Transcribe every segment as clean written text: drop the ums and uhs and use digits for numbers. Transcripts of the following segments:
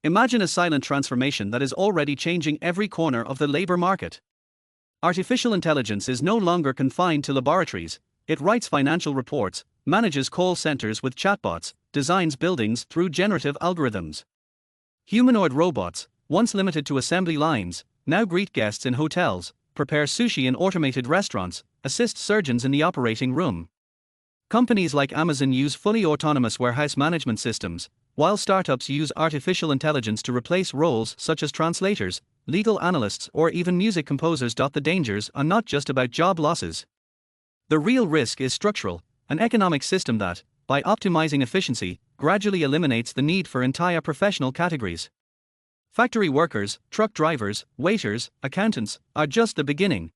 Imagine a silent transformation that is already changing every corner of the labor market. Artificial intelligence is no longer confined to laboratories. It writes financial reports, manages call centers with chatbots, designs buildings through generative algorithms. Humanoid robots, once limited to assembly lines, now greet guests in hotels, prepare sushi in automated restaurants, assist surgeons in the operating room. Companies like Amazon use fully autonomous warehouse management systems, while startups use artificial intelligence to replace roles such as translators, legal analysts, or even music composers. The dangers are not just about job losses. The real risk is structural, an economic system that, by optimizing efficiency, gradually eliminates the need for entire professional categories. Factory workers, truck drivers, waiters, accountants are just the beginning.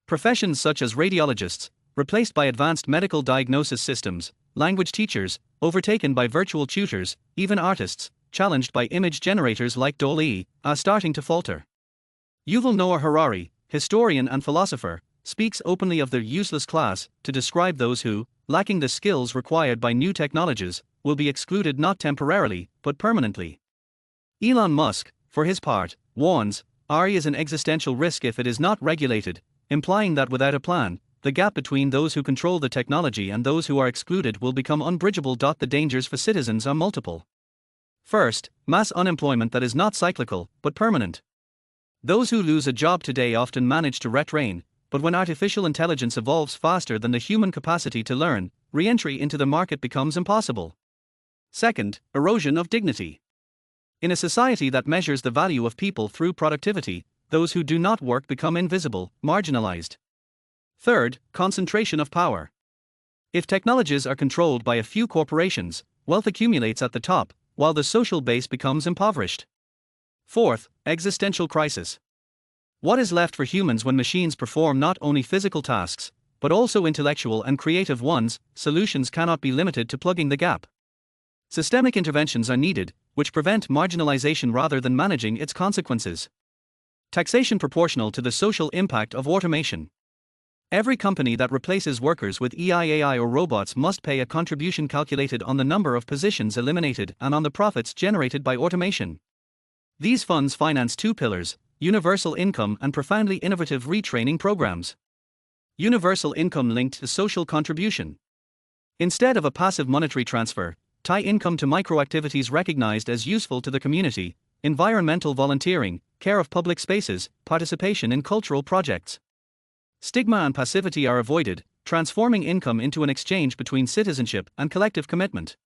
Professions such as radiologists, replaced by advanced medical diagnosis systems, language teachers, overtaken by virtual tutors, even artists, challenged by image generators like DALL-E, are starting to falter. Yuval Noah Harari, historian and philosopher, speaks openly of the useless class to describe those who, lacking the skills required by new technologies, will be excluded not temporarily, but permanently. Elon Musk, for his part, warns, AI is an existential risk if it is not regulated, implying that without a plan, the gap between those who control the technology and those who are excluded will become unbridgeable. The dangers for citizens are multiple. First, mass unemployment that is not cyclical, but permanent. Those who lose a job today often manage to retrain, but when artificial intelligence evolves faster than the human capacity to learn, re-entry into the market becomes impossible. Second, erosion of dignity. In a society that measures the value of people through productivity, those who do not work become invisible, marginalized. Third, concentration of power. If technologies are controlled by a few corporations, wealth accumulates at the top, while the social base becomes impoverished. Fourth, existential crisis. What is left for humans when machines perform not only physical tasks, but also intellectual and creative ones? Solutions cannot be limited to plugging the gap. Systemic interventions are needed, which prevent marginalization rather than managing its consequences. Taxation proportional to the social impact of automation. Every company that replaces workers with AI or robots must pay a contribution calculated on the number of positions eliminated and on the profits generated by automation. These funds finance two pillars: universal income and profoundly innovative retraining programs. Universal income linked to social contribution. Instead of a passive monetary transfer, tie income to microactivities recognized as useful to the community: environmental volunteering, care of public spaces, participation in cultural projects. Stigma and passivity are avoided, transforming income into an exchange between citizenship and collective commitment.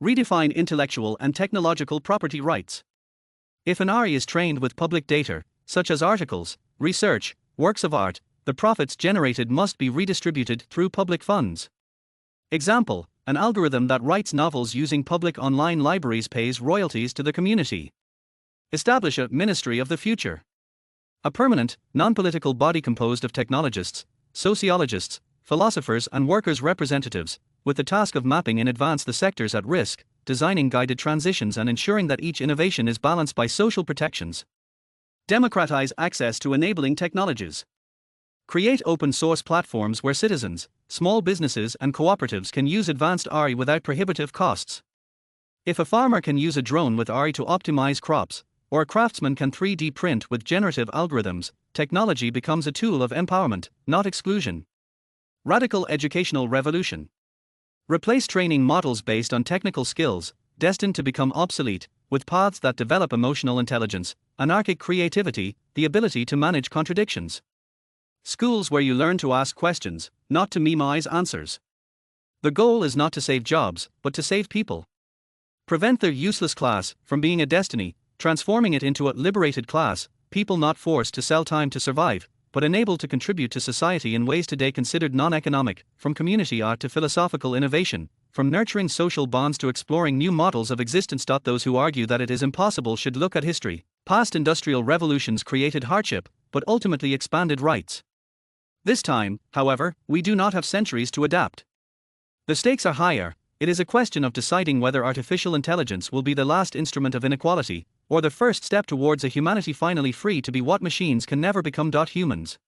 Redefine intellectual and technological property rights. If an AI is trained with public data, such as articles, research, works of art, the profits generated must be redistributed through public funds. Example: an algorithm that writes novels using public online libraries pays royalties to the community. Establish a Ministry of the Future. A permanent, non-political body composed of technologists, sociologists, philosophers and workers' representatives, with the task of mapping in advance the sectors at risk, designing guided transitions and ensuring that each innovation is balanced by social protections. Democratize access to enabling technologies. Create open-source platforms where citizens, small businesses and cooperatives can use advanced AI without prohibitive costs. If a farmer can use a drone with AI to optimize crops, or a craftsman can 3D print with generative algorithms, technology becomes a tool of empowerment, not exclusion. Radical educational revolution. Replace training models based on technical skills, destined to become obsolete, with paths that develop emotional intelligence, anarchic creativity, the ability to manage contradictions. Schools where you learn to ask questions, not to memorize answers. The goal is not to save jobs, but to save people. Prevent the useless class from being a destiny, transforming it into a liberated class, people not forced to sell time to survive, but enabled to contribute to society in ways today considered non-economic, from community art to philosophical innovation, from nurturing social bonds to exploring new models of existence. Those who argue that it is impossible should look at history. Past industrial revolutions created hardship, but ultimately expanded rights. This time, however, we do not have centuries to adapt. The stakes are higher. It is a question of deciding whether artificial intelligence will be the last instrument of inequality, or the first step towards a humanity finally free to be what machines can never become. Humans